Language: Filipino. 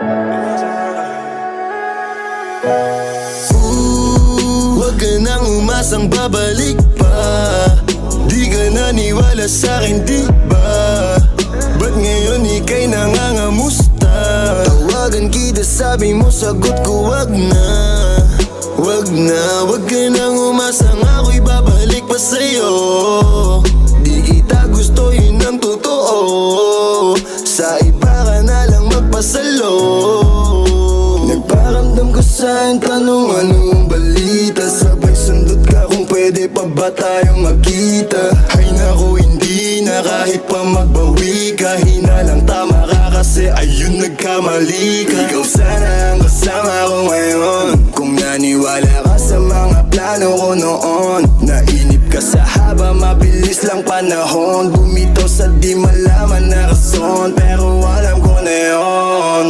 Huwag ka nang umasang babalik pa. Di ka naniwala sa'kin, di ba? Ba't ngayon ika'y nangangamusta? Tawagan kita, sabi mo, sagot ko wag na. Wag na, wag ka nang umasang ako'y babalik pa sa'yo. Di kita gusto, yun ang totoo. Sa iba ka na lang magpasalo. Nagparamdam ko sa'yo, tanong anong balita. Sabay sundot ka kung pwede pa ba tayong magkita. Ay naku, hindi na kahit pa magbawi ka. Hinalang tama ka kasi ayun nagkamali ka. Ikaw sana ang kasama ko ngayon. Kung naniwala ka sa mga plano ko noon, nainip ka sa haba, mabilis lang panahon.